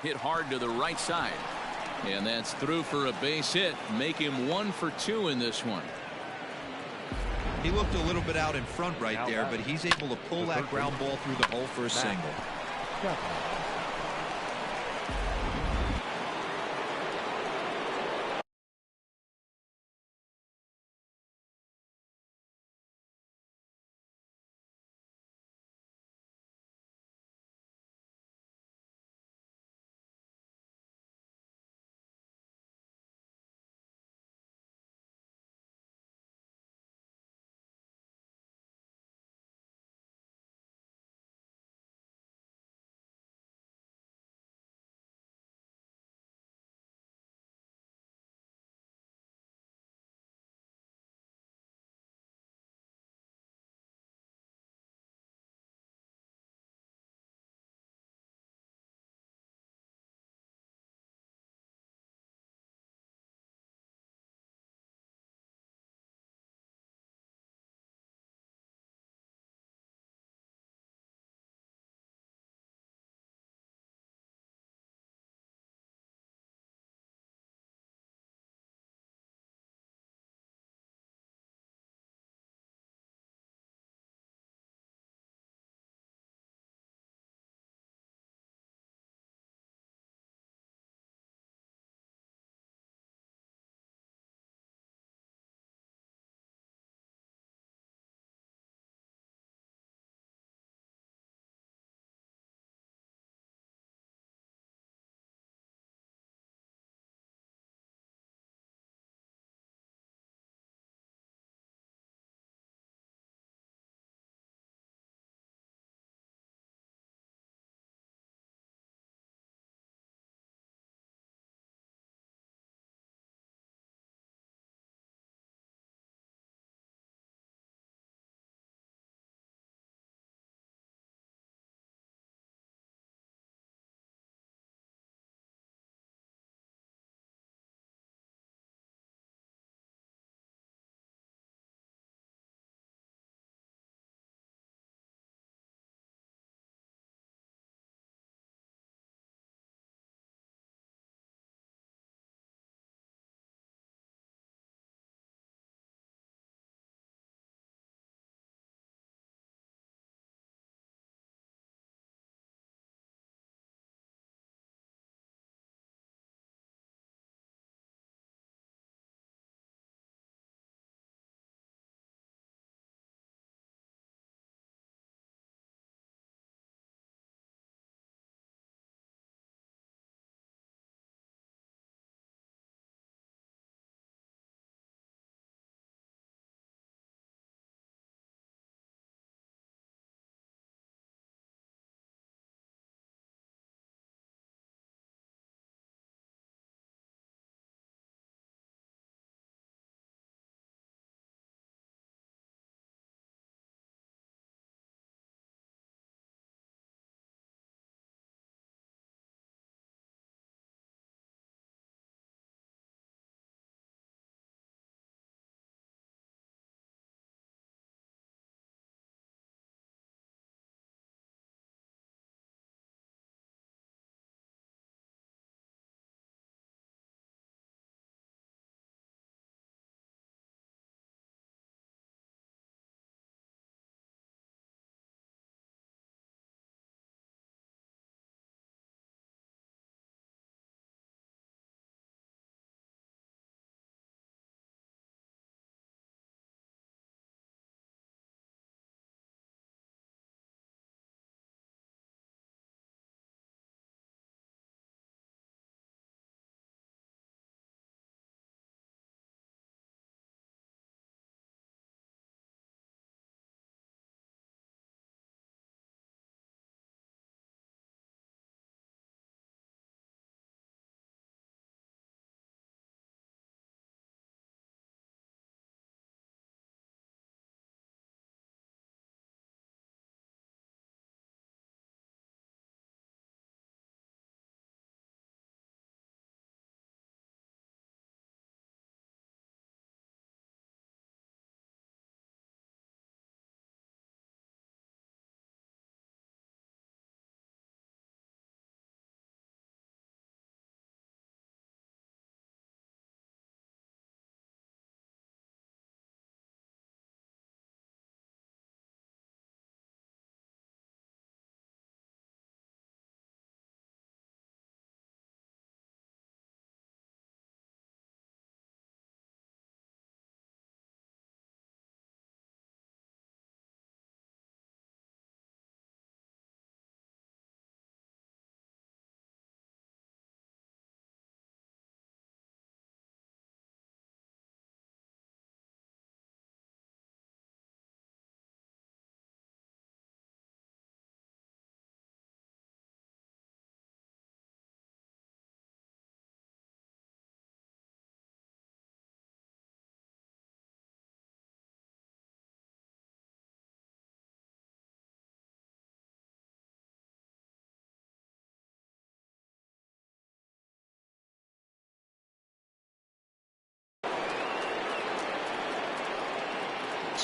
hit hard to the right side. And that's through for a base hit. Make him 1 for 2 in this one. He looked a little bit out in front right there, but he's able to pull that ground ball through the hole for a single.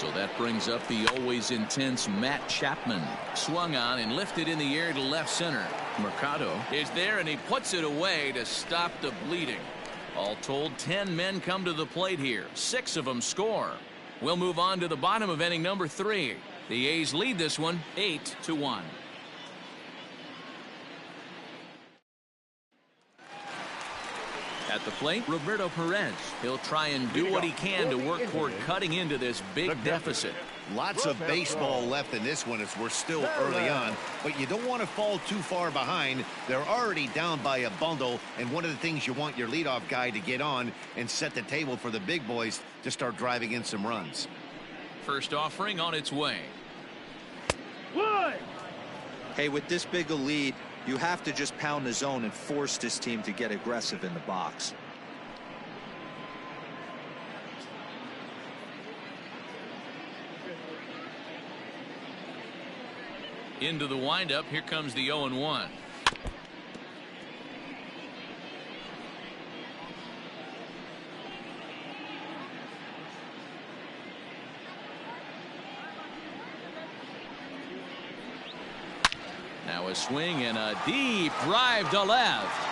So that brings up the always intense Matt Chapman. Swung on and lifted in the air to left center. Mercado is there, and he puts it away to stop the bleeding. All told, 10 men come to the plate here. 6 of them score. We'll move on to the bottom of inning number 3. The A's lead this one 8-1. At the plate, Roberto Perez. He'll try and do what he can to work toward cutting into this big deficit. Lots of baseball left in this one as we're still early on, but you don't want to fall too far behind. They're already down by a bundle, and one of the things you want your leadoff guy to get on and set the table for the big boys to start driving in some runs. First offering on its way. Hey, with this big a lead, you have to just pound the zone and force this team to get aggressive in the box. Into the windup. Here comes the 0-1. Now a swing and a deep drive to left.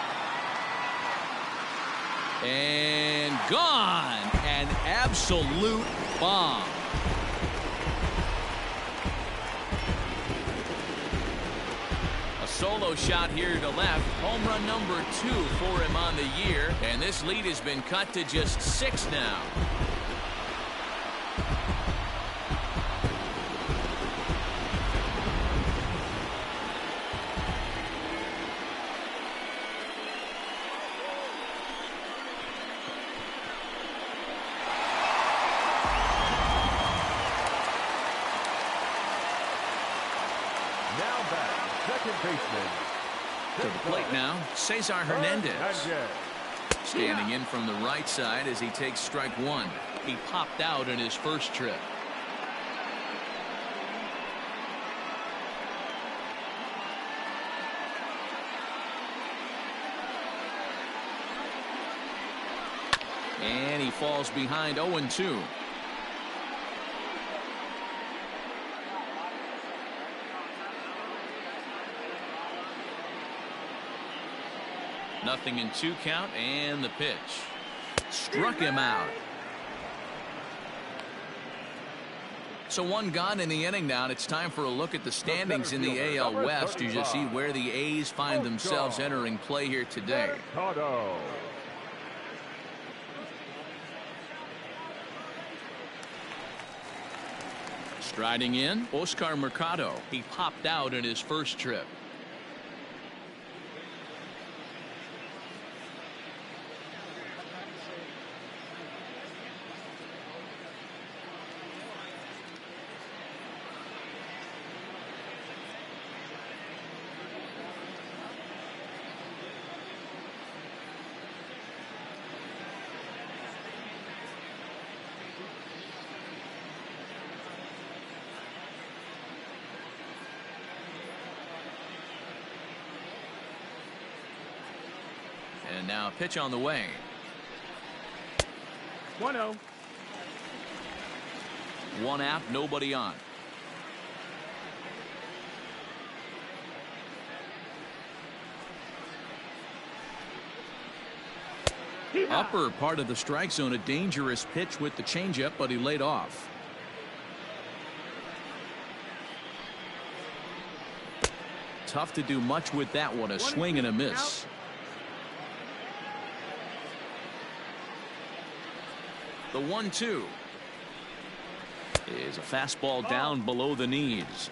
And gone. An absolute bomb. A solo shot here to left. Home run number 2 for him on the year. And this lead has been cut to just 6 now. To the plate now, Cesar Hernandez. Standing in from the right side as he takes strike 1. He popped out in his first trip. And he falls behind 0-2. Nothing in 2 count, and the pitch. Struck him out. So 1 gone in the inning now, and it's time for a look at the standings in the AL West to just see where the A's find themselves entering play here today. Striding in, Oscar Mercado. He popped out in his first trip. And now a pitch on the way. 1-0. 1 out, nobody on. Upper part of the strike zone, a dangerous pitch with the changeup, but he laid off. Tough to do much with that one. A swing and a miss. The 1-2 is a fastball down below the knees.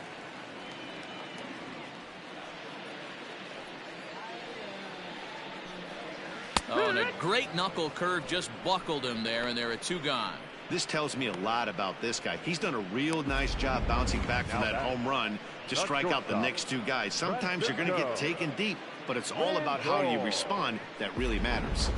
Oh, and a great knuckle curve just buckled him there, and there are 2 gone. This tells me a lot about this guy. He's done a real nice job bouncing back from that home run to strike out the next 2 guys. Sometimes you're going to get taken deep, but it's all about how you respond that really matters.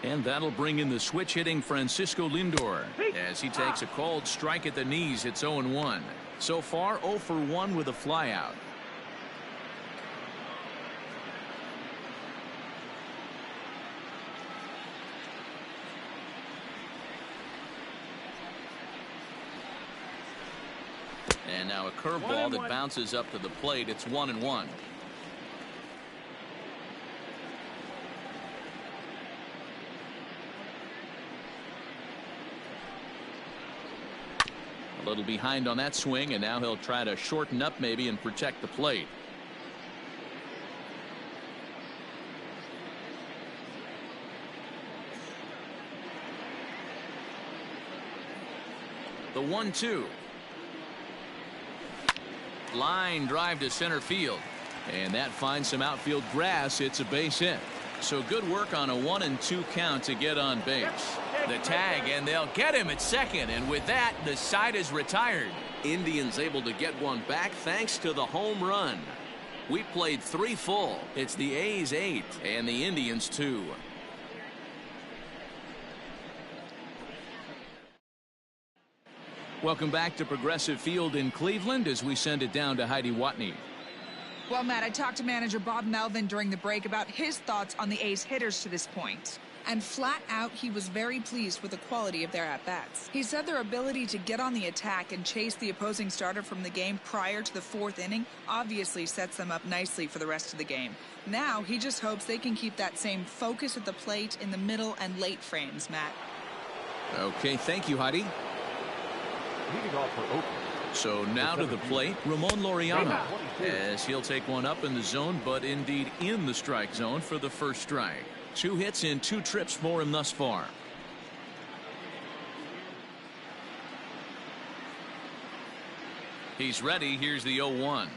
And that'll bring in the switch hitting Francisco Lindor as he takes a called strike at the knees. It's 0-1. So far 0 for 1 with a flyout. And now a curveball that bounces up to the plate. It's 1-1. A little behind on that swing, and now he'll try to shorten up maybe and protect the plate. The 1-2. Line drive to center field, and that finds some outfield grass. It's a base hit. So good work on a 1-2 count to get on base. The tag, and they'll get him at second, and with that the side is retired. Indians able to get one back thanks to the home run. We played 3 full. It's the A's 8 and the Indians 2. Welcome back to Progressive Field in Cleveland as we send it down to Heidi Watney. Well, Matt, I talked to manager Bob Melvin during the break about his thoughts on the A's hitters to this point. And flat out, he was very pleased with the quality of their at-bats. He said their ability to get on the attack and chase the opposing starter from the game prior to the 4th inning obviously sets them up nicely for the rest of the game. Now, he just hopes they can keep that same focus at the plate in the middle and late frames, Matt. Okay, thank you, Heidi. Leading off for Oakland. So now to the plate, Ramon Laureano, as he'll take one up in the zone, but indeed in the strike zone for the first strike. 2 hits in 2 trips for him thus far. He's ready. Here's the 0-1.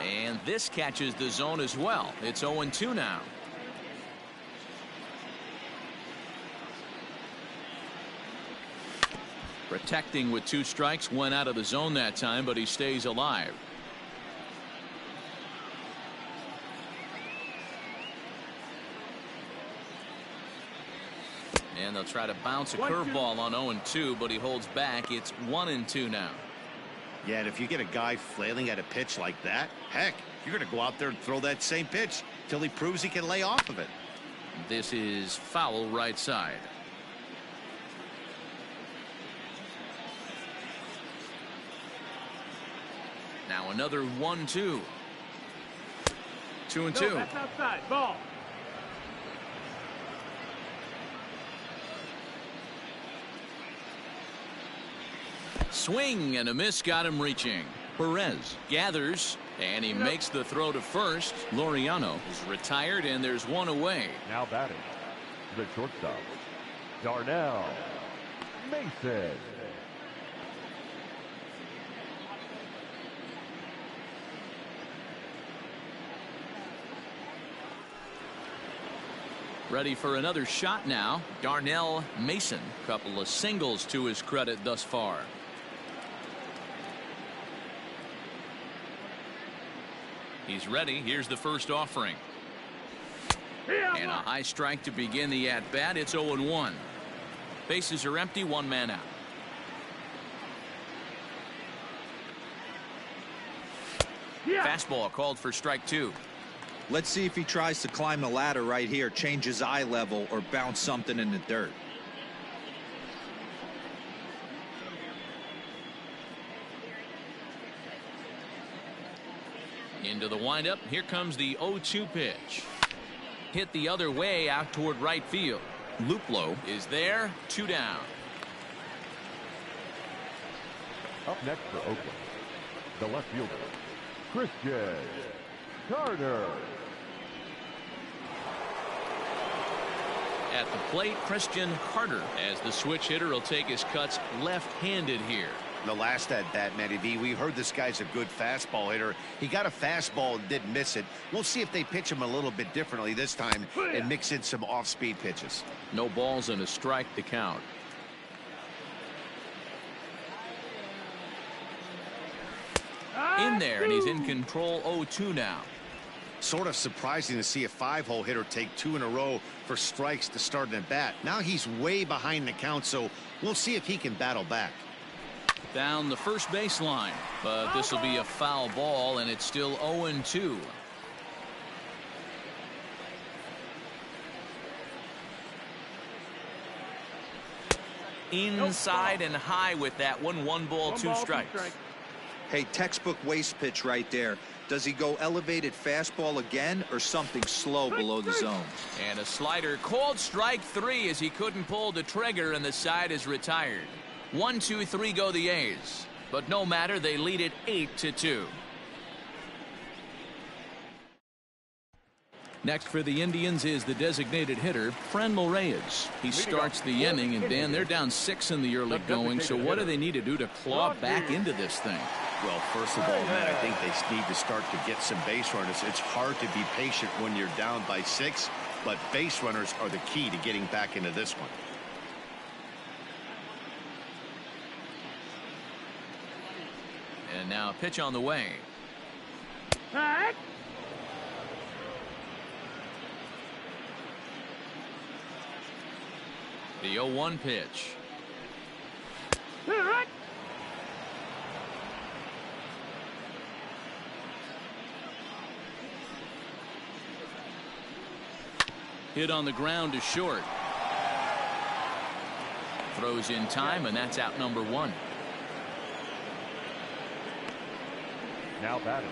And this catches the zone as well. It's 0-2 now. Protecting with 2 strikes, went out of the zone that time, but he stays alive. And they'll try to bounce a curveball on 0-2, but he holds back. It's 1-2 now. Yeah, and if you get a guy flailing at a pitch like that, heck, you're going to go out there and throw that same pitch till he proves he can lay off of it. This is foul right side. Now another 1-2. 2-2. No, that's outside. Ball. Swing and a miss got him reaching. Perez gathers, and he makes the throw to first. Laureano is retired, and there's one away. Now batting, the shortstop, Darnell Mason. Ready for another shot now. Darnell Mason. Couple of singles to his credit thus far. He's ready. Here's the first offering. And a high strike to begin the at-bat. It's 0-1. Bases are empty. 1 man out. Fastball called for strike 2. Let's see if he tries to climb the ladder right here, change his eye level, or bounce something in the dirt. Into the windup. Here comes the 0-2 pitch. Hit the other way out toward right field. Luplow is there. 2 down. Up next for Oakland, the left fielder, Christian Carter. At the plate, Christian Carter, as the switch hitter will take his cuts left-handed here. The last at bat, Matty V, we heard this guy's a good fastball hitter. He got a fastball and didn't miss it. We'll see if they pitch him a little bit differently this time and mix in some off-speed pitches. No balls and a strike to count. In there, and he's in control. 0-2 now. Sort of surprising to see a 5-hole hitter take 2 in a row for strikes to start an at bat. Now he's way behind the count, so we'll see if he can battle back. Down the first baseline, but this will be a foul ball, and it's still 0-2. Inside and high with that one. 1 ball, 2 strikes. Hey, textbook waste pitch right there. Does he go elevated fastball again or something slow below the zone? And a slider called strike 3 as he couldn't pull the trigger, and the side is retired. 1, 2, 3 go the A's, but no matter, they lead it 8-2. Next for the Indians is the designated hitter, Franmil Reyes. He starts the inning, and Dan, they're down 6 in the early going, so what do they need to do to claw back into this thing? Well, first of all, Matt, I think they need to start to get some base runners. It's hard to be patient when you're down by 6, but base runners are the key to getting back into this one. And now a pitch on the way. The 0-1 pitch. Hit on the ground to short. Throws in time, and that's out number 1. Now batting,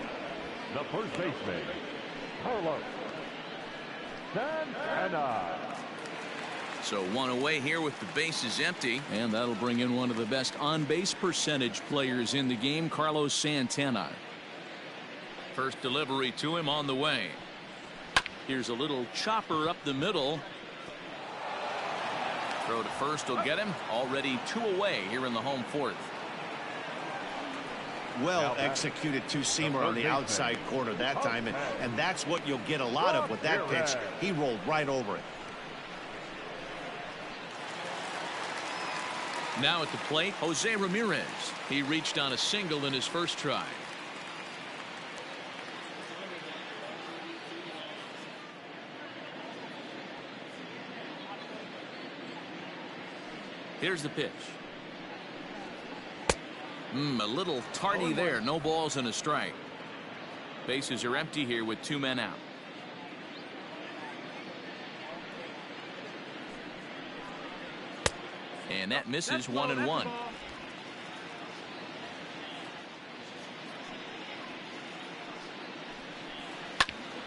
the first baseman, Carlos Santana. So 1 away here with the bases empty, and that'll bring in one of the best on-base percentage players in the game, Carlos Santana. First delivery to him on the way. Here's a little chopper up the middle. Throw to first will get him. Already 2 away here in the home 4th. Well executed 2-seamer on the outside corner that time, and that's what you'll get a lot of with that pitch. He rolled right over it. Now at the plate, Jose Ramirez. He reached on a single in his first try. Here's the pitch. A little tardy there. No balls and a strike. Bases are empty here with 2 men out. And that misses. 1-1.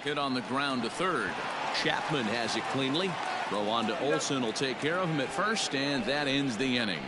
Hit on the ground to third. Chapman has it cleanly. Throw on to Olson will take care of him at first, and that ends the inning.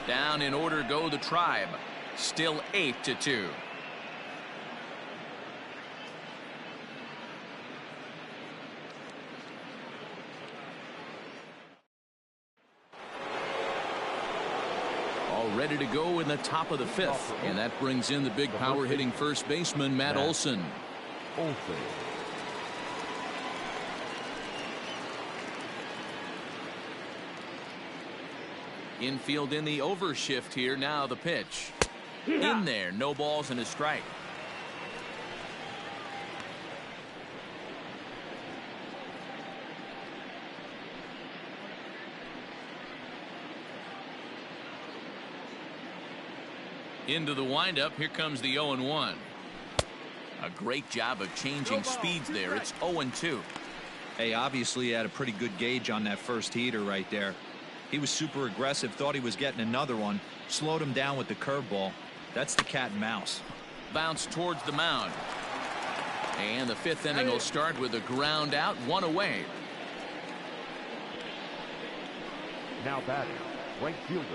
Down in order go the Tribe. Still 8-2. All ready to go in the top of the 5th. And that brings in the big power hitting first baseman, Matt Olson. Infield in the overshift here. Now the pitch. In there. No balls and a strike. Into the windup. Here comes the 0-1. A great job of changing speeds there. It's 0-2. Hey, obviously he had a pretty good gauge on that first heater right there. He was super aggressive, thought he was getting another one, slowed him down with the curveball. That's the cat and mouse. Bounce towards the mound. And the 5th inning will start with a ground out, 1 away. Now batting, right fielder,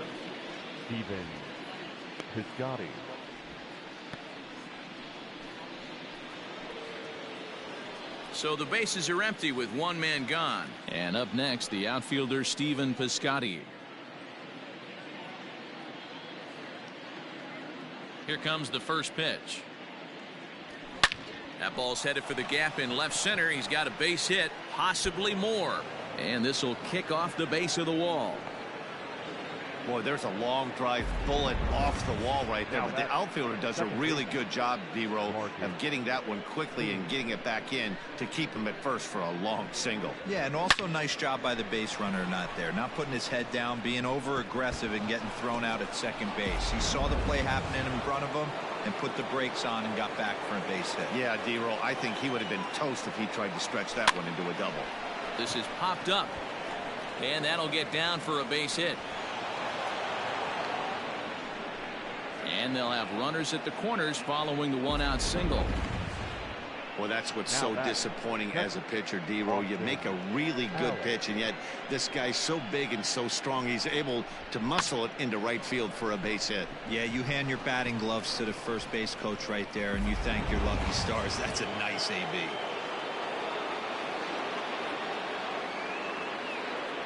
Piscotti. So the bases are empty with 1 man gone. And up next, the outfielder Stephen Piscotti. Here comes the first pitch. That ball's headed for the gap in left center. He's got a base hit, possibly more. And this will kick off the base of the wall. Boy, there's a long drive bullet off the wall right there. But the outfielder does a really good job, D-Row, of getting that one quickly and getting it back in to keep him at first for a long single. Yeah, and also nice job by the base runner not there. Not putting his head down, being over aggressive and getting thrown out at second base. He saw the play happening in front of him and put the brakes on and got back for a base hit. Yeah, D-Row, I think he would have been toast if he tried to stretch that one into a double. This is popped up. And that'll get down for a base hit. And they'll have runners at the corners following the 1-out single. Well, that's what's so disappointing as a pitcher, D-Row. You make a really good pitch, and yet this guy's so big and so strong, he's able to muscle it into right field for a base hit. Yeah, you hand your batting gloves to the first base coach right there, and you thank your lucky stars. That's a nice AB.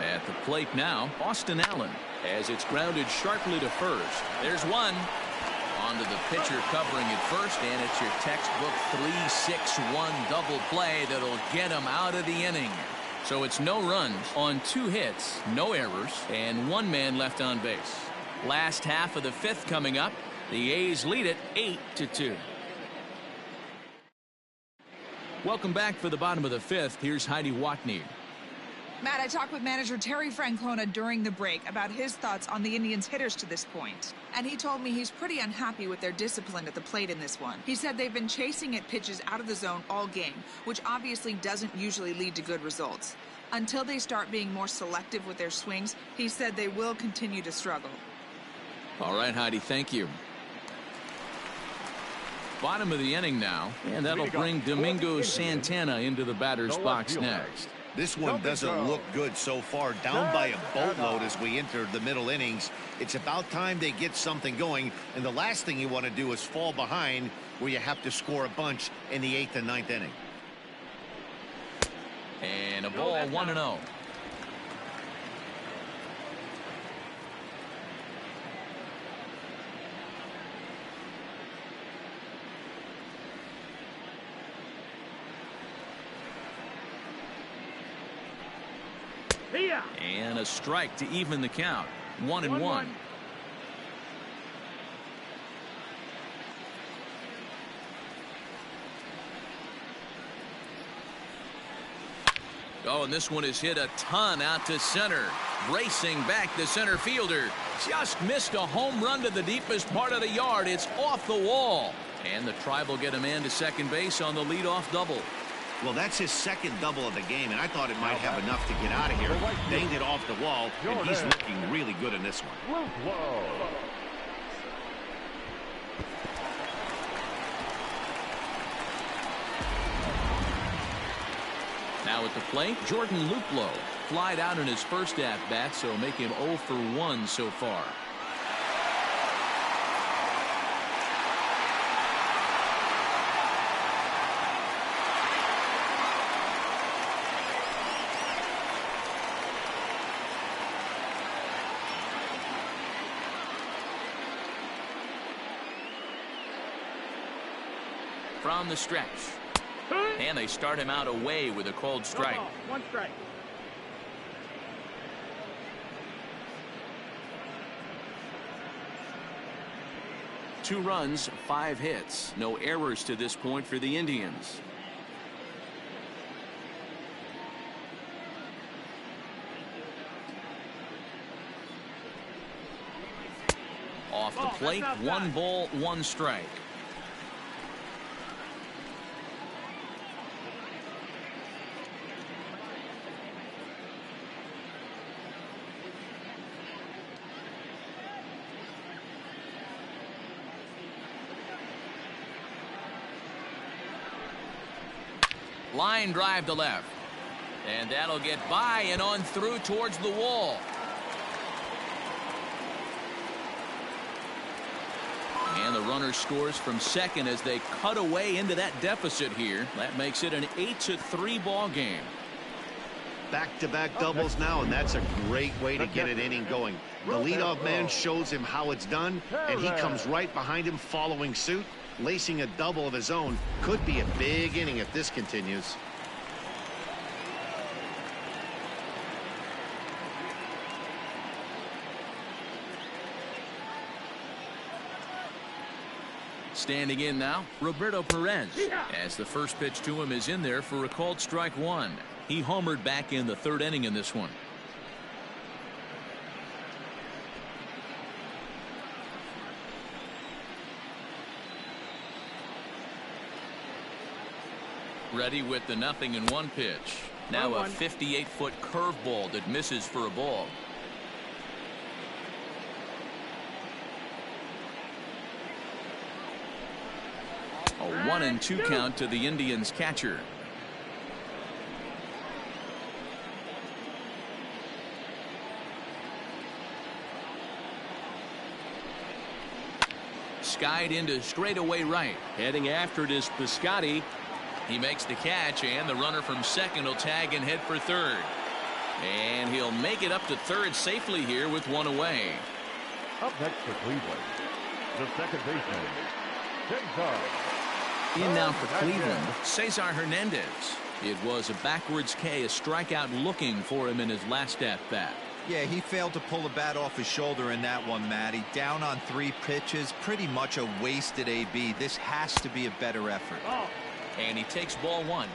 At the plate now, Austin Allen, as it's grounded sharply to first. There's one. Onto the pitcher covering at first, and it's your textbook 3-6-1 double play that'll get him out of the inning. So it's no runs on 2 hits, no errors, and 1 man left on base. Last half of the 5th coming up. The A's lead it 8-2. Welcome back for the bottom of the 5th. Here's Heidi Watney. Matt, I talked with manager Terry Francona during the break about his thoughts on the Indians' hitters to this point. And he told me he's pretty unhappy with their discipline at the plate in this one. He said they've been chasing at pitches out of the zone all game, which obviously doesn't usually lead to good results. Until they start being more selective with their swings, he said they will continue to struggle. All right, Heidi, thank you. Bottom of the inning now, and that'll bring Domingo Santana into the batter's box next. This one doesn't look good so far. Down by a boatload as we enter the middle innings. It's about time they get something going. And the last thing you want to do is fall behind where you have to score a bunch in the 8th and 9th inning. And a ball 1-0. And a strike to even the count. 1-1. Oh, and this one is hit a ton out to center. Racing back the center fielder. Just missed a home run to the deepest part of the yard. It's off the wall. And the Tribe will get a man to second base on the leadoff double. Well, that's his second double of the game, and I thought it might have enough to get out of here. Banged it off the wall, and he's looking really good in this one. Now at the plate, Jordan Luplow flied out in his first at-bat, so make him 0 for 1 so far. from the stretch. And they start him out away with a called strike. 1 strike. Two runs, 5 hits. No errors to this point for the Indians. Off the plate, 1 ball, 1 strike. Line drive to left. And that'll get by and on through towards the wall. And the runner scores from second as they cut away into that deficit here. That makes it an 8-3 ball game. Back-to-back doubles now, and that's a great way to get an inning going. The leadoff man shows him how it's done, and he comes right behind him following suit. Lacing a double of his own could be a big inning if this continues. Standing in now, Roberto Perez, as the first pitch to him is in there for a called strike 1. He homered back in the 3rd inning in this one. Ready with the 0-1 pitch. Now a 58-foot curveball that misses for a ball. A 1-2 count to the Indians catcher. Skied into straightaway right. Heading after it is Piscotti. He makes the catch, and the runner from second will tag and head for third. And he'll make it up to third safely here with 1 away. Up next for Cleveland, the second baseman, Cesar. In now for Cleveland, Cesar Hernandez. It was a backwards K, a strikeout looking for him in his last at-bat. Yeah, he failed to pull the bat off his shoulder in that one, Matty. Down on 3 pitches, pretty much a wasted AB. This has to be a better effort. And he takes ball 1.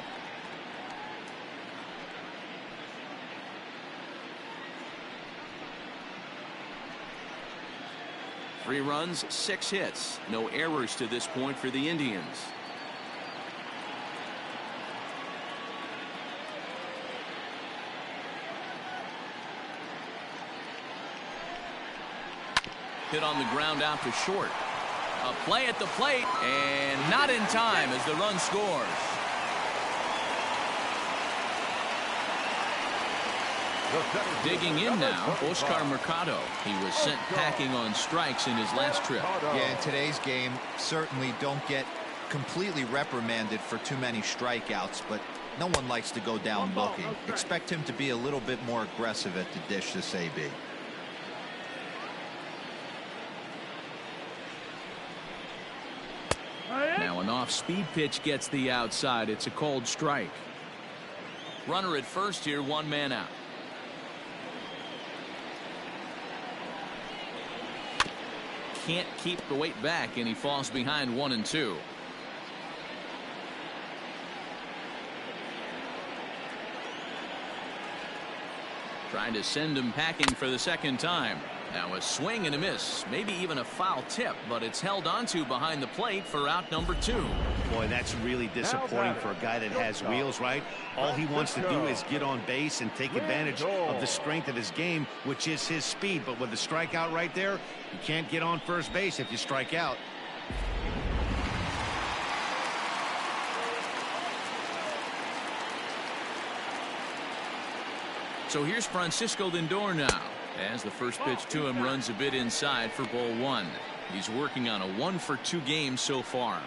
Three runs, 6 hits. No errors to this point for the Indians. Hit on the ground out to short. A play at the plate, and not in time as the run scores. Digging in now, Mercado. He was sent packing on strikes in his last trip. Yeah, in today's game, certainly don't get completely reprimanded for too many strikeouts, but no one likes to go down looking. Expect him to be a little bit more aggressive at the dish this AB. Now an off-speed pitch gets the outside. It's a called strike. Runner at first here, 1 man out. Can't keep the weight back, and he falls behind 1-2. Trying to send him packing for the second time. Now a swing and a miss, maybe even a foul tip, but it's held onto behind the plate for out number 2. Boy, that's really disappointing for a guy that has wheels, right? All he wants to do is get on base and take advantage of the strength of his game, which is his speed. But with the strikeout right there, you can't get on first base if you strike out. So here's Francisco Lindor now, as the first pitch to him runs a bit inside for ball 1. He's working on a 1-for-2 game so far.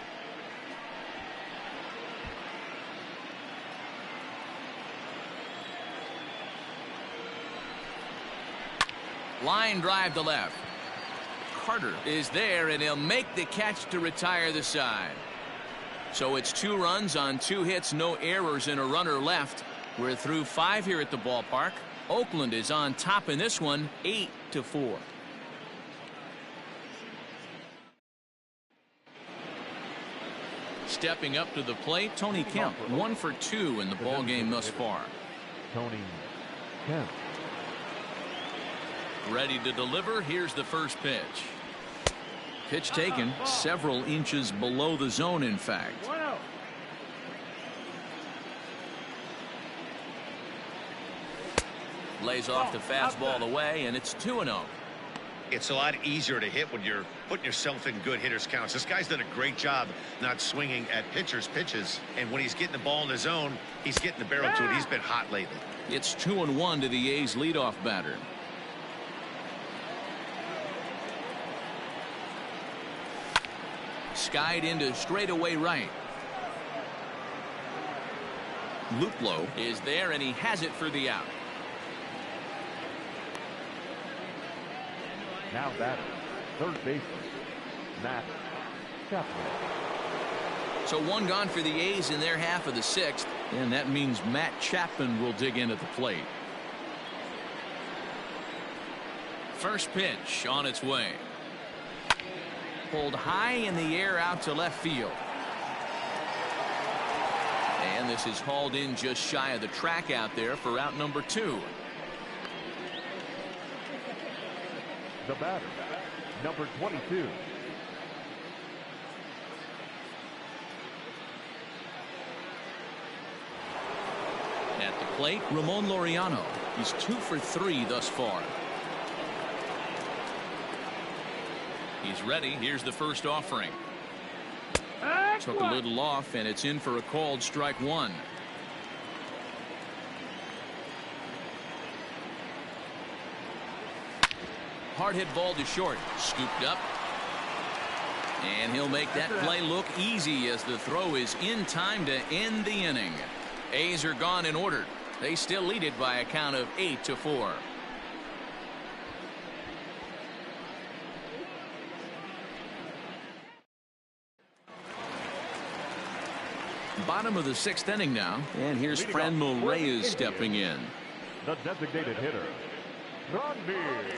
Line drive to left. Carter is there, and he'll make the catch to retire the side. So it's 2 runs on 2 hits, no errors, and a runner left. We're through 5 here at the ballpark. Oakland is on top in this one, 8-4. Stepping up to the plate, Tony Kemp, 1 for 2 in the ball game thus far. Tony Kemp. Ready to deliver. Here's the first pitch. Pitch taken several inches below the zone, in fact. Lays off the fastball away, and it's 2-0. It's a lot easier to hit when you're putting yourself in good hitters counts. This guy's done a great job not swinging at pitchers' pitches, and when he's getting the ball in the zone, he's getting the barrel to it. He's been hot lately. It's 2-1 to the A's leadoff batter. Skied into straightaway right. Luplow is there, and he has it for the out. Now batter, third baseman, Chapman. So 1 gone for the A's in their half of the 6th, and that means Matt Chapman will dig in at the plate. First pitch on its way. Pulled high in the air out to left field. And this is hauled in just shy of the track out there for out number 2. The batter, number 22. At the plate, Ramon Laureano. He's 2 for 3 thus far. He's ready. Here's the first offering. Took a little off, and it's in for a called strike 1. Hard hit ball to short. Scooped up. And he'll make that play look easy as the throw is in time to end the inning. A's are gone in order. They still lead it by a count of 8-4. Bottom of the 6th inning now, and here's Franmil Reyes stepping in. The designated hitter, Ramirez.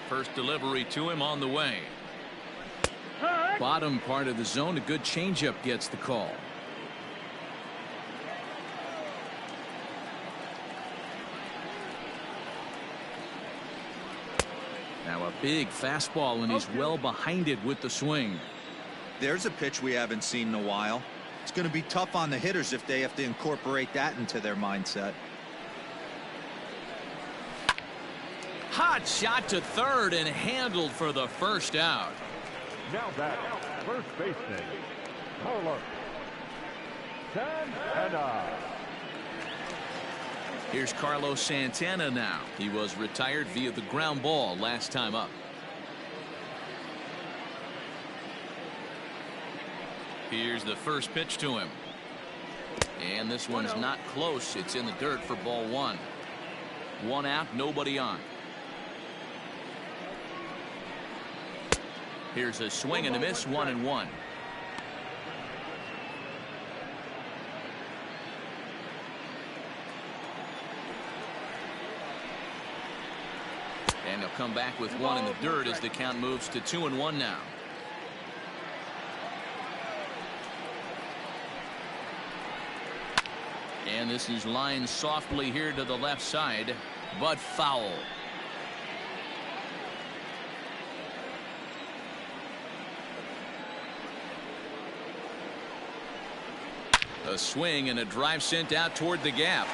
First delivery to him on the way. Bottom part of the zone, a good changeup gets the call. Now a big fastball, and he's well behind it with the swing. There's a pitch we haven't seen in a while. It's going to be tough on the hitters if they have to incorporate that into their mindset. Hot shot to third and handled for the first out. Now batter, first baseman, Santana. Here's Carlos Santana now. He was retired via the ground ball last time up. Here's the first pitch to him. And this one's not close. It's in the dirt for ball 1. 1 out, nobody on. Here's a swing and a miss, 1-1. And he'll come back with 1 in the dirt as the count moves to 2-1 now. And this is lined softly here to the left side, but foul. A swing and a drive sent out toward the gap.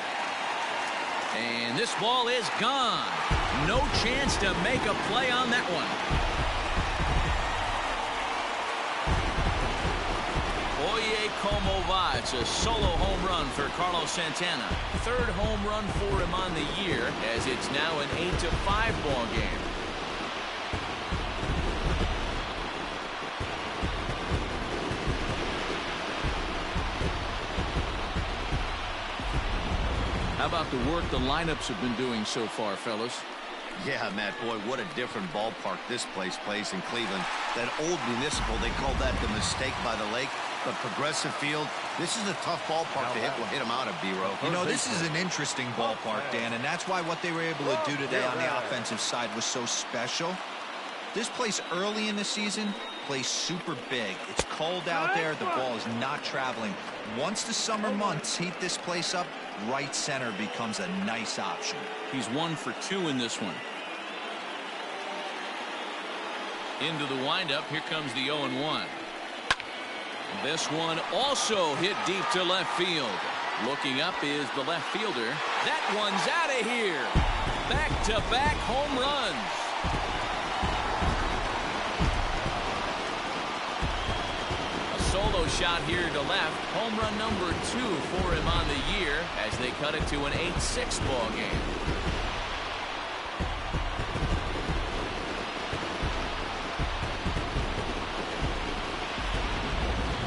And this ball is gone. No chance to make a play on that one. Oye, como va. It's a solo home run for Carlos Santana. 3rd home run for him on the year, as it's now an 8-5 ball game. How about the work the lineups have been doing so far, fellas? Yeah, Matt, boy, what a different ballpark this place plays in Cleveland. That old Municipal, they called that the mistake by the lake. But Progressive Field, this is a tough ballpark to hit them out of, B-Row. You know, this is an interesting ballpark, Dan, and that's why what they were able to do today on the offensive side was so special. This place early in the season plays super big. It's cold out there. The ball is not traveling. Once the summer months heat this place up, right center becomes a nice option. He's 1 for 2 in this one. Into the windup. Here comes the 0-1. This one also hit deep to left field. Looking up is the left fielder. That one's out of here. Back-to-back home runs. Solo shot here to left. Home run number 2 for him on the year as they cut it to an 8-6 ball game.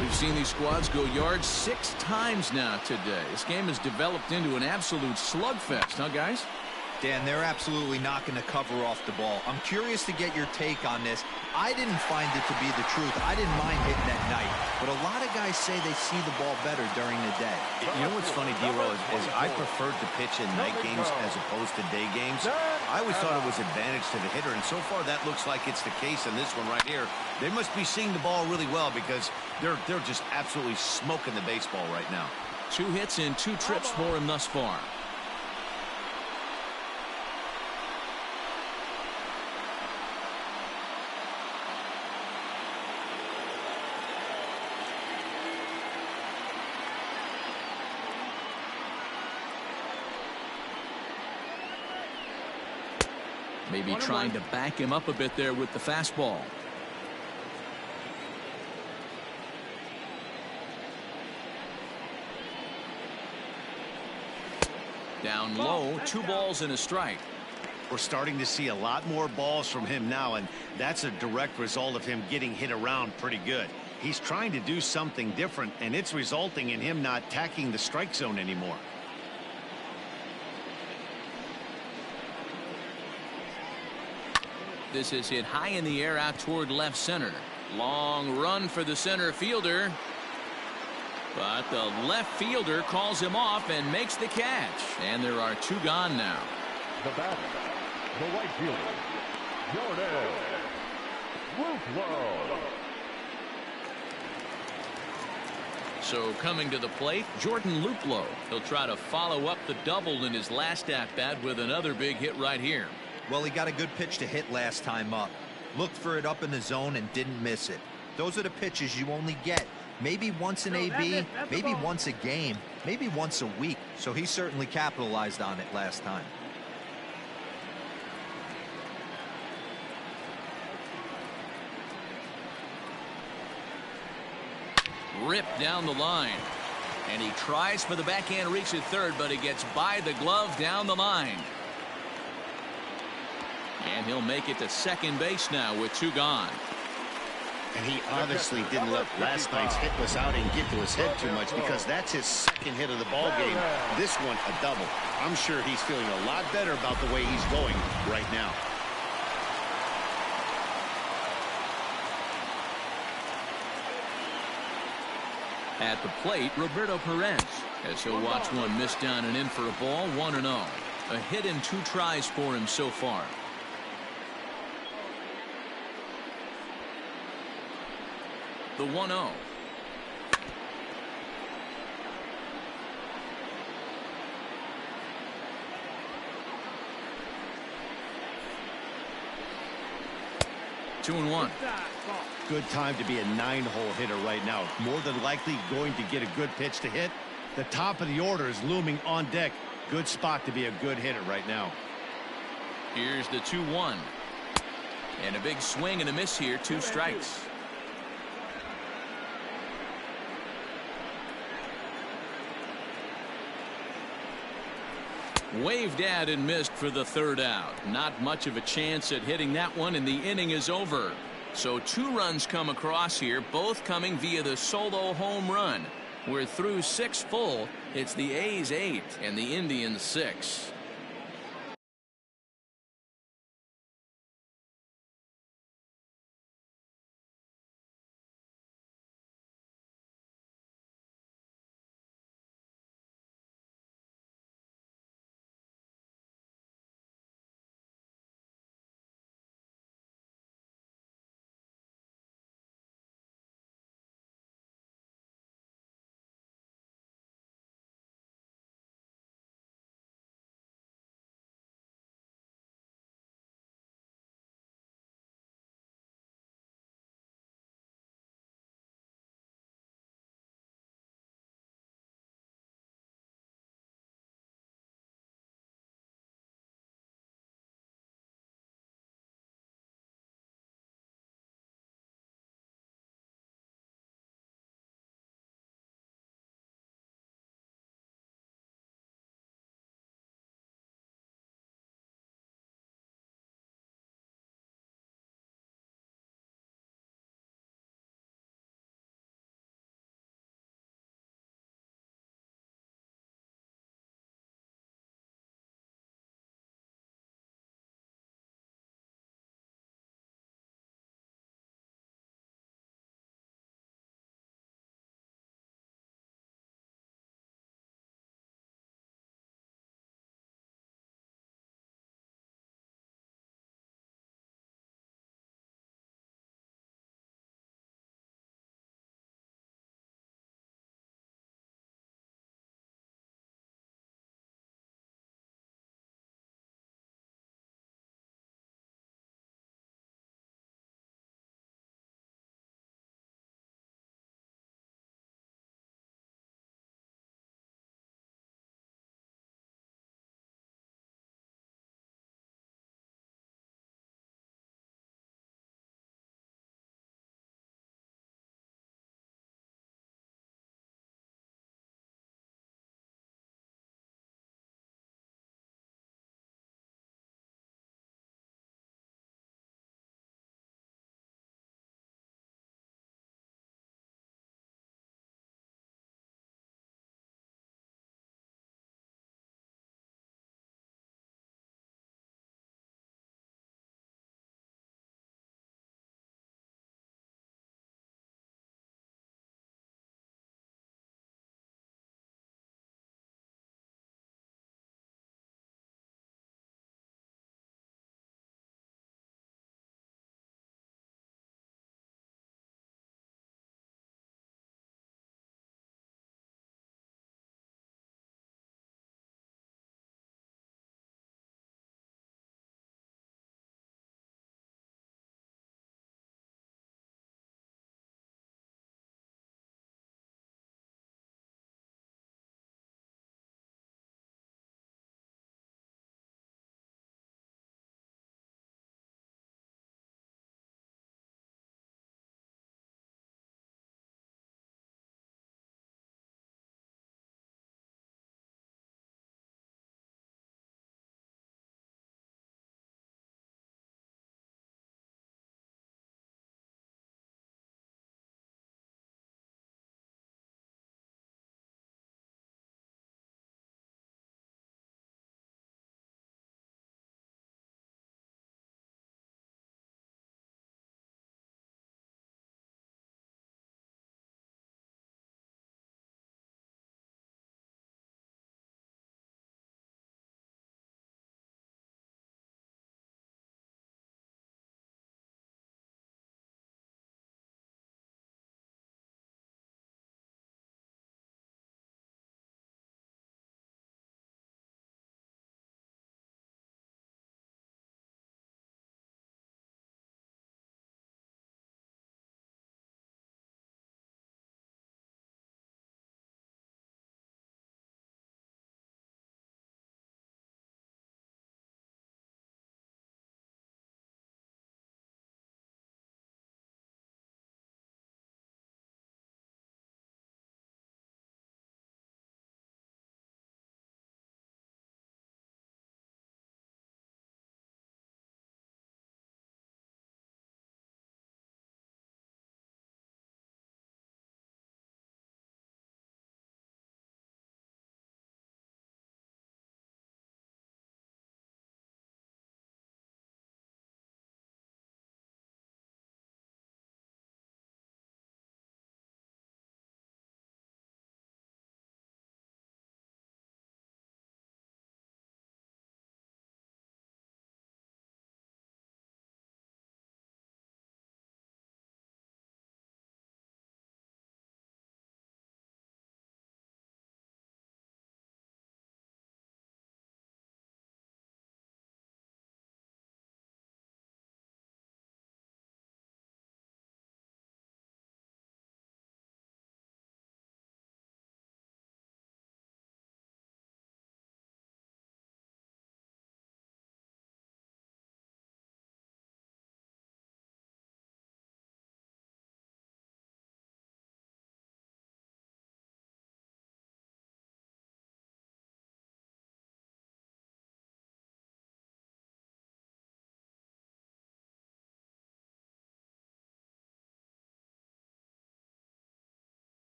We've seen these squads go yards 6 times now today. This game has developed into an absolute slugfest, huh, guys? Dan, they're absolutely not going to cover off the ball. I'm curious to get your take on this. I didn't find it to be the truth. I didn't mind hitting at night, but a lot of guys say they see the ball better during the day. You know what's funny, D-Row, is I preferred to pitch in night games as opposed to day games. I always thought it was advantage to the hitter, and so far that looks like it's the case in this one right here. They must be seeing the ball really well because they're just absolutely smoking the baseball right now. 2 hits and 2 trips for him thus far. Maybe trying to back him up a bit there with the fastball. Down low, 2 balls and a strike. We're starting to see a lot more balls from him now, and that's a direct result of him getting hit around pretty good. He's trying to do something different, and it's resulting in him not tacking the strike zone anymore. This is hit high in the air out toward left center. Long run for the center fielder. But the left fielder calls him off and makes the catch. And there are 2 gone now. The batter, the right fielder, Darnell. So coming to the plate, Jordan Luplow. He'll try to follow up the double in his last at-bat with another big hit right here. Well, he got a good pitch to hit last time up. Looked for it up in the zone and didn't miss it. Those are the pitches you only get. Maybe once in AB, maybe once a game, maybe once a week. So he certainly capitalized on it last time. Ripped down the line. And he tries for the backhand reach at third, but he gets by the glove down the line. And he'll make it to second base now with 2 gone. And he obviously didn't let last night's hitless outing get to his head too much because that's his 2nd hit of the ball game. This one a double. I'm sure he's feeling a lot better about the way he's going right now. At the plate, Roberto Perez, as he'll watch one miss down and in for a ball. 1-0. A hit and 2 tries for him so far. The 1-0. Two and 1. Good time to be a 9-hole hitter right now. More than likely going to get a good pitch to hit. The top of the order is looming on deck. Good spot to be a good hitter right now. Here's the 2-1. And a big swing and a miss here. 2 strikes. Waved at and missed for the 3rd out. Not much of a chance at hitting that one, and the inning is over. So 2 runs come across here, both coming via the solo home run. We're through 6 full. It's the A's 8 and the Indians 6.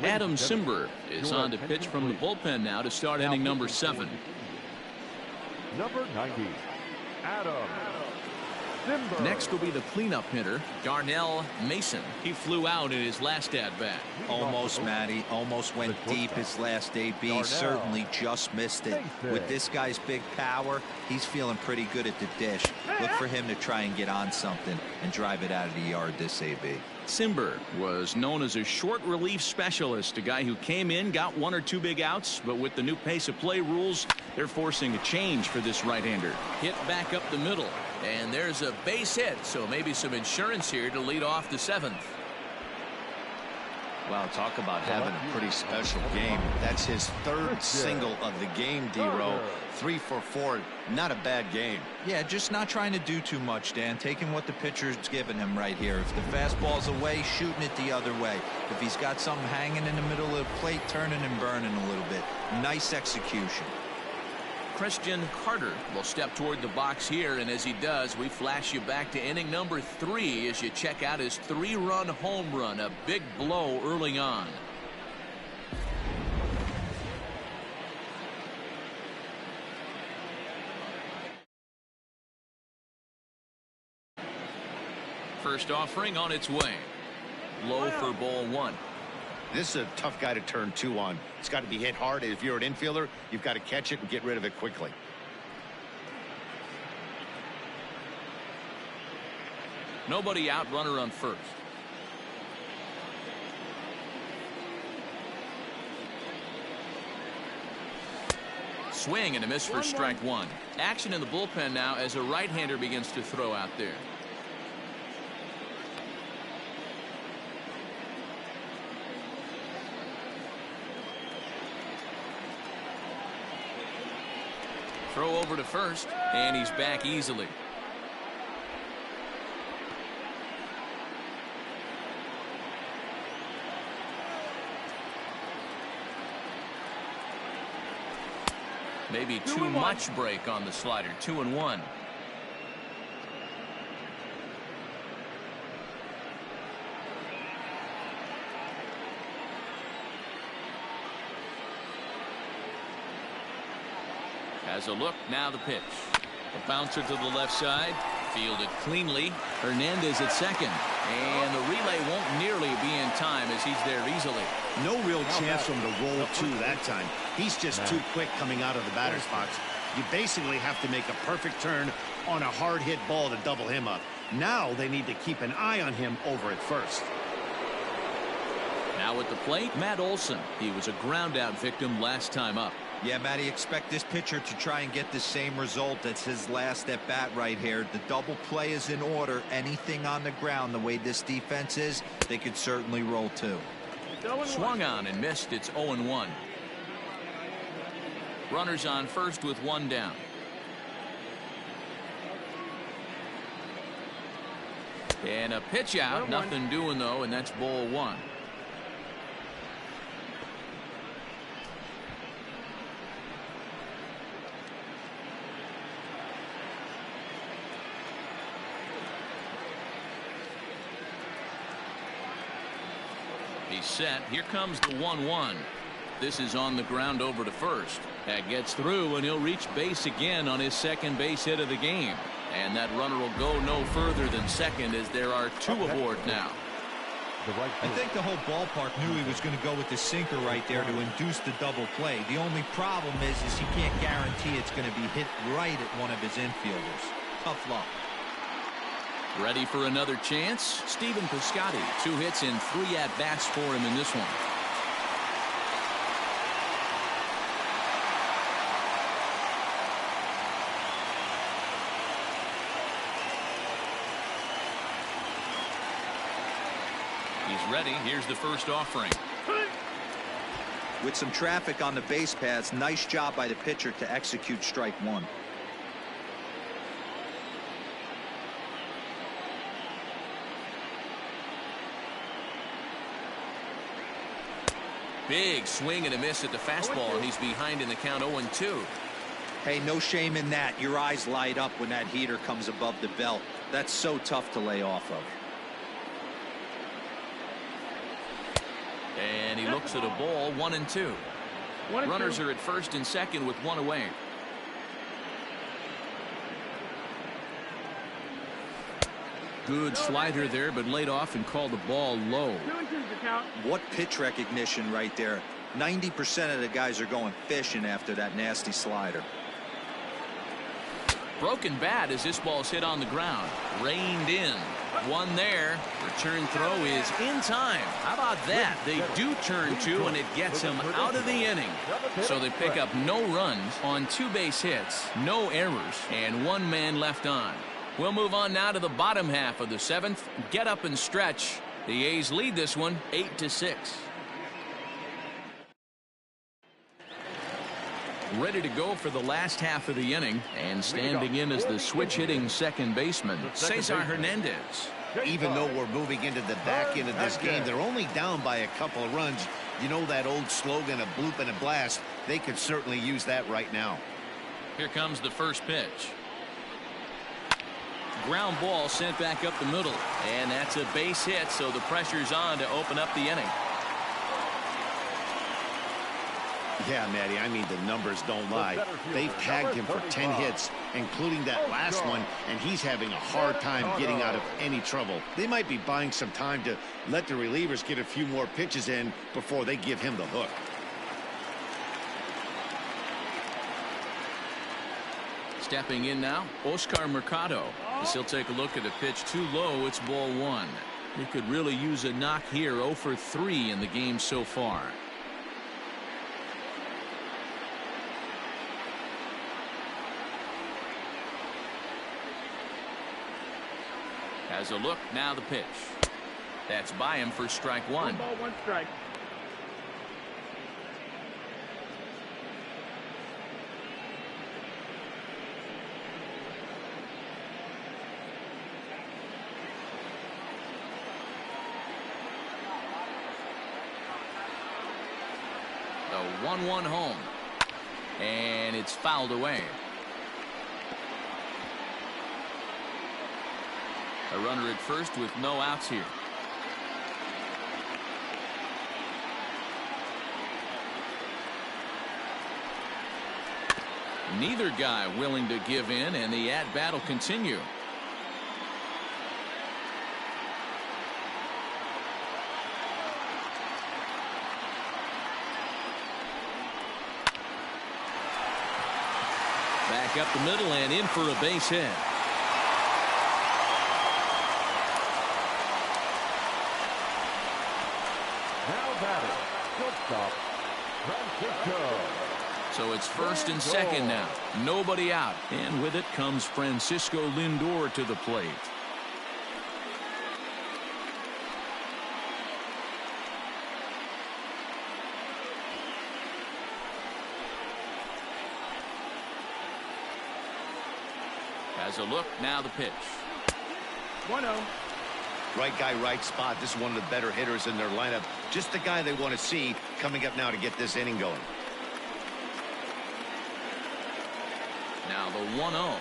Adam Simber is on to pitch from the bullpen now to start inning number 7. Number 90, Adam Simber. Next will be the cleanup hitter, Darnell Mason. He flew out in his last at-bat. Almost, Matty. Almost went deep his last AB. Certainly just missed it. With this guy's big power, he's feeling pretty good at the dish. Look for him to try and get on something and drive it out of the yard this AB. Simber was known as a short relief specialist, a guy who came in, got 1 or 2 big outs, but with the new pace of play rules, they're forcing a change for this right-hander. Hit back up the middle, and there's a base hit, so maybe some insurance here to lead off the 7th. Wow, talk about having a pretty special game. That's his 3rd single of the game, D-Row. 3 for 4, not a bad game. Yeah, just not trying to do too much, Dan. Taking what the pitcher's giving him right here. If the fastball's away, shooting it the other way. If he's got something hanging in the middle of the plate, turning and burning a little bit. Nice execution. Christian Carter will step toward the box here, and as he does, we flash you back to inning number 3 as you check out his 3-run home run, a big blow early on. First offering on its way. Low for ball 1. This is a tough guy to turn 2 on. It's got to be hit hard. If you're an infielder, you've got to catch it and get rid of it quickly. Nobody out, runner on first. Swing and a miss for strike 1. Action in the bullpen now as a right-hander begins to throw out there. Throw over to first, and he's back easily. Maybe too much break on the slider. 2-1. Has a look, now the pitch. A bouncer to the left side, fielded cleanly. Hernandez at second, and the relay won't nearly be in time as he's there easily. No real chance for him to roll 2 that time. He's just too quick coming out of the batter's box. You basically have to make a perfect turn on a hard hit ball to double him up. Now they need to keep an eye on him over at first. Now at the plate, Matt Olson. He was a ground out victim last time up. Yeah, Matty, expect this pitcher to try and get the same result. That's his last at bat right here. The double play is in order. Anything on the ground, the way this defense is, they could certainly roll 2. Swung on and missed. It's 0-1. Runners on first with 1 down. And a pitch out. Nothing doing though, and that's ball 1. He's set. Here comes the 1-1. This is on the ground over to first. That gets through, and he'll reach base again on his second base hit of the game. And that runner will go no further than second as there are 2 aboard now. I think the whole ballpark knew he was going to go with the sinker right there to induce the double play. The only problem is he can't guarantee it's going to be hit right at one of his infielders. Tough luck. Ready for another chance? Stephen Piscotti. 2 hits and 3 at-bats for him in this one. He's ready. Here's the first offering. With some traffic on the base paths, nice job by the pitcher to execute strike 1. Big swing and a miss at the fastball, and he's behind in the count 0-2. Hey, no shame in that. Your eyes light up when that heater comes above the belt. That's so tough to lay off of. And he looks at a ball, 1-2. Runners are at first and second with one away. Good slider there, but laid off and called the ball low. What pitch recognition right there. 90% of the guys are going fishing after that nasty slider. Broken bat as this ball's hit on the ground. Reined in. One there. Return throw is in time. How about that? They do turn two, and it gets him out of the inning. So they pick up no runs on 2 base hits, no errors, and 1 man left on. We'll move on now to the bottom half of the 7th. Get up and stretch. The A's lead this one 8-6. Ready to go for the last half of the inning, and standing in as the switch-hitting second baseman, Cesar Hernandez. Even though we're moving into the back end of this game, they're only down by a couple of runs. You know that old slogan, a bloop and a blast. They could certainly use that right now. Here comes the first pitch. Ground ball sent back up the middle, and that's a base hit, so the pressure's on to open up the inning. Yeah, Matty, I mean, the numbers don't lie. They've tagged him for 10 hits, including that last one, and he's having a hard time getting out of any trouble. They might be buying some time to let the relievers get a few more pitches in before they give him the hook. Stepping in now, Oscar Mercado. As he'll take a look at a pitch too low, it's ball 1. He could really use a knock here. 0 for 3 in the game so far. Has a look, now the pitch. That's by him for strike 1. 1 ball, 1 strike. The 1-1 home. And it's fouled away. A runner at first with no outs here. Neither guy willing to give in, and the at-bat will continue. Back up the middle and in for a base hit. So it's first and second now. Nobody out. And with it comes Francisco Lindor to the plate. Has a look, now the pitch. 1-0. Right guy, right spot. This is one of the better hitters in their lineup. Just the guy they want to see coming up now to get this inning going. Now the 1-0.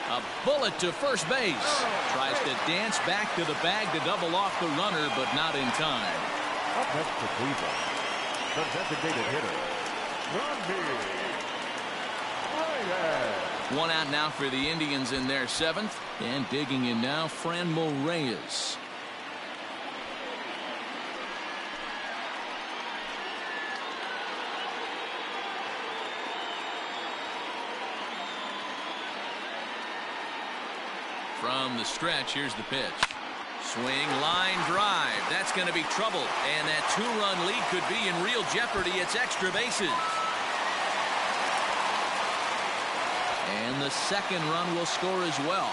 A bullet to first base. Tries to dance back to the bag to double off the runner, but not in time. Up next to Cleveland, the designated hitter, Ramirez. One out now for the Indians in their 7th. And digging in now, Franmil Reyes. From the stretch, here's the pitch. Swing, line drive. That's going to be trouble. And that 2-run lead could be in real jeopardy. It's extra bases. And the second run will score as well.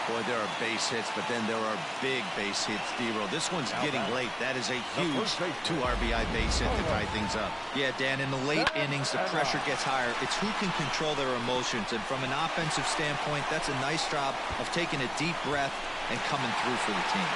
Boy, there are base hits, but then there are big base hits, D-Roll. This one's getting late. That is a huge 2 RBI base hit to tie things up. Yeah, Dan, in the late innings, the pressure gets higher. It's who can control their emotions. And from an offensive standpoint, that's a nice job of taking a deep breath and coming through for the team.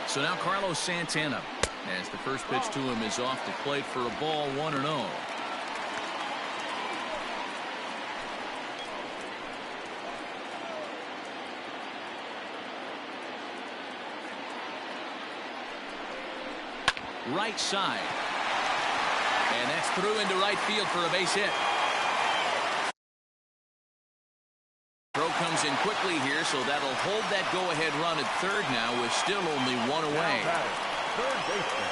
So now Carlos Santana. As the first pitch to him is off the plate for a ball, 1-0. Right side. And that's through into right field for a base hit. Throw comes in quickly here, so that'll hold that go-ahead run at third now with still only one away. Third baseman.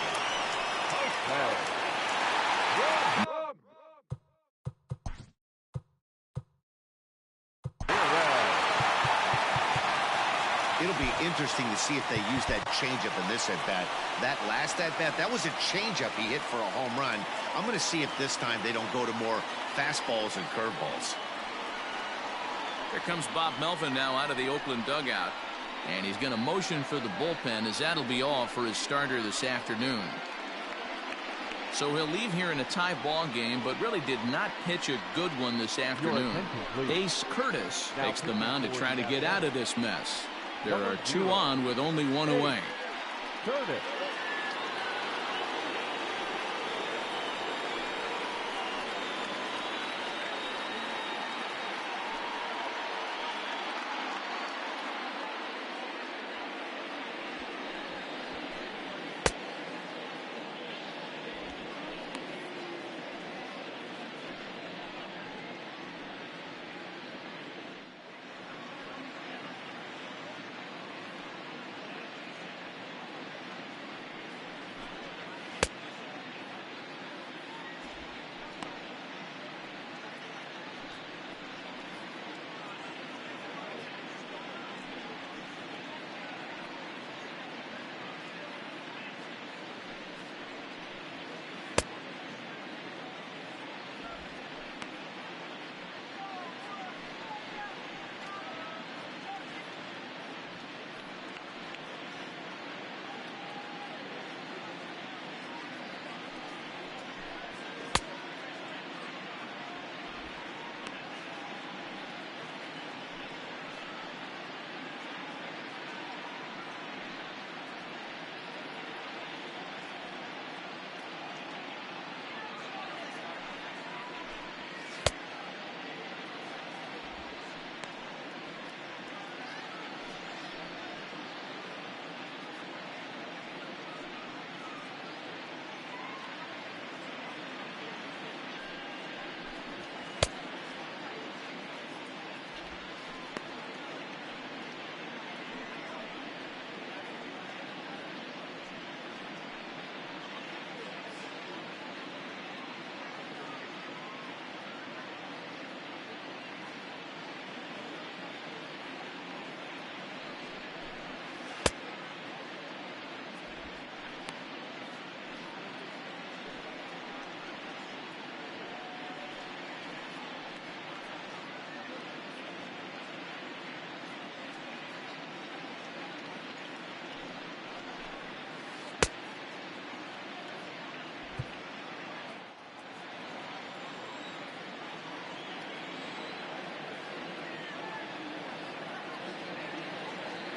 It'll be interesting to see if they use that changeup in this at-bat. That last at-bat, that was a changeup he hit for a home run. I'm going to see if this time they don't go to more fastballs and curveballs. Here comes Bob Melvin now out of the Oakland dugout. And he's going to motion for the bullpen, as that'll be all for his starter this afternoon. So he'll leave here in a tie ball game, but really did not pitch a good one this afternoon. Ace Curtis takes the mound to try to get out of this mess. There are two on with only one away. Curtis.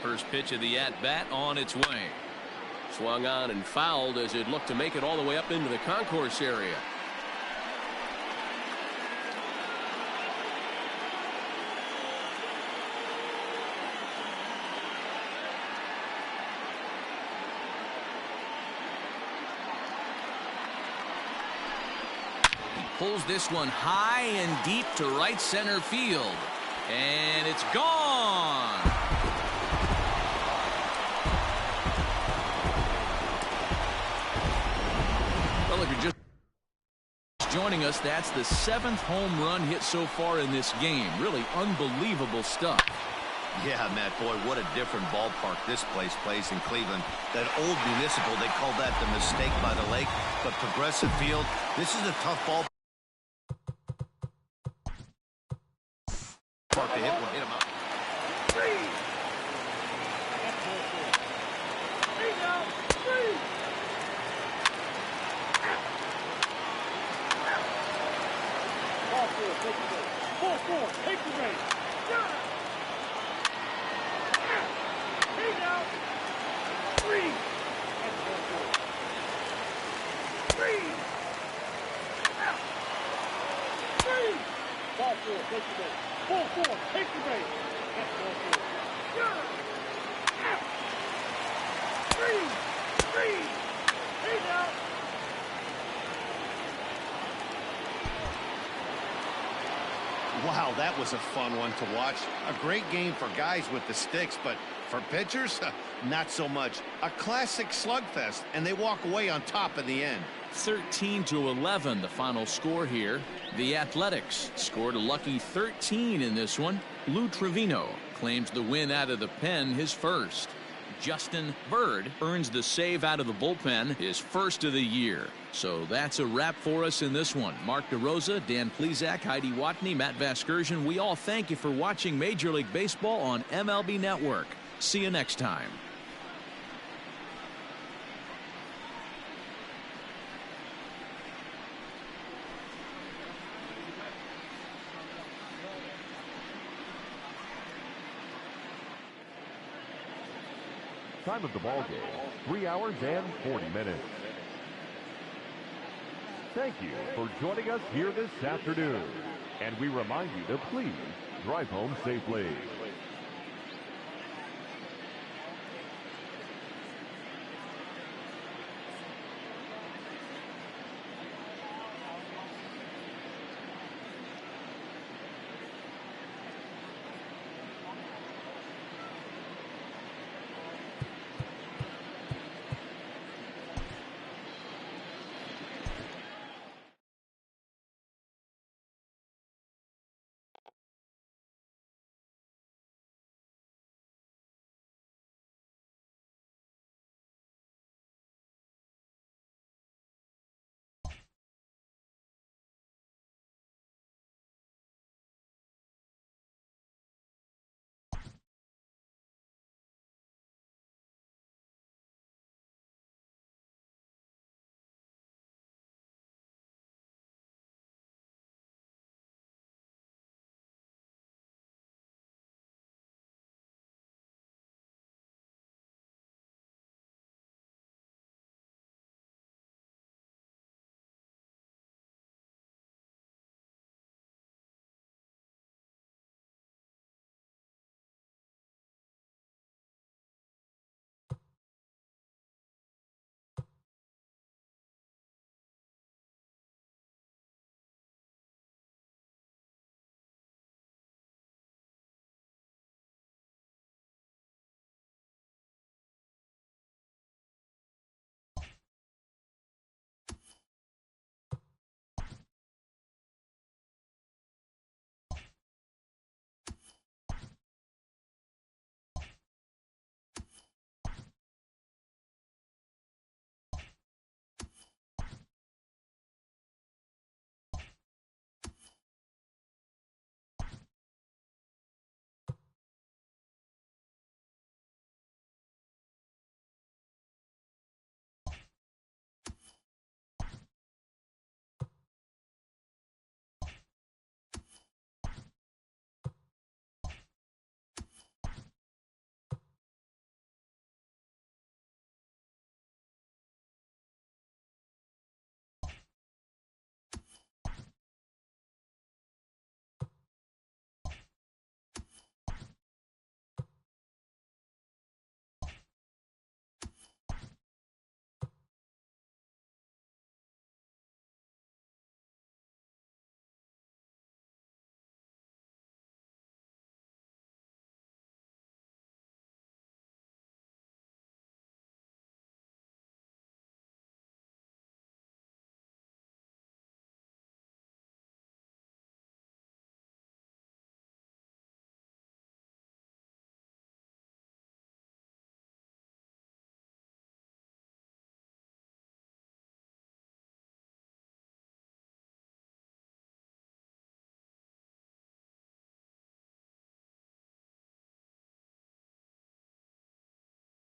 First pitch of the at-bat on its way. Swung on and fouled as it looked to make it all the way up into the concourse area. He pulls this one high and deep to right center field. And it's gone. Well, if you're just joining us, that's the 7th home run hit so far in this game. Really unbelievable stuff. Yeah, Matt, boy, what a different ballpark this place plays in Cleveland. That old Municipal, they called that the mistake by the lake. But Progressive Field, this is a tough ballpark to hit one. Hit him up. Take the race. 4. Take the base. Ball 4. Take the base. That's ball 4. Out. 3. He's out. Wow, that was a fun one to watch. A great game for guys with the sticks, but for pitchers, not so much. A classic slugfest, and they walk away on top in the end. 13-11, the final score here. The Athletics scored a lucky 13 in this one. Lou Trevino claims the win out of the pen, his first. Justin Bird earns the save out of the bullpen, his first of the year. So that's a wrap for us in this one. Mark DeRosa, Dan Plesac, Heidi Watney, Matt Vasgersian. We all thank you for watching Major League Baseball on MLB Network. See you next time. Time of the ball game, 3 hours and 40 minutes. Thank you for joining us here this afternoon. And we remind you to please drive home safely.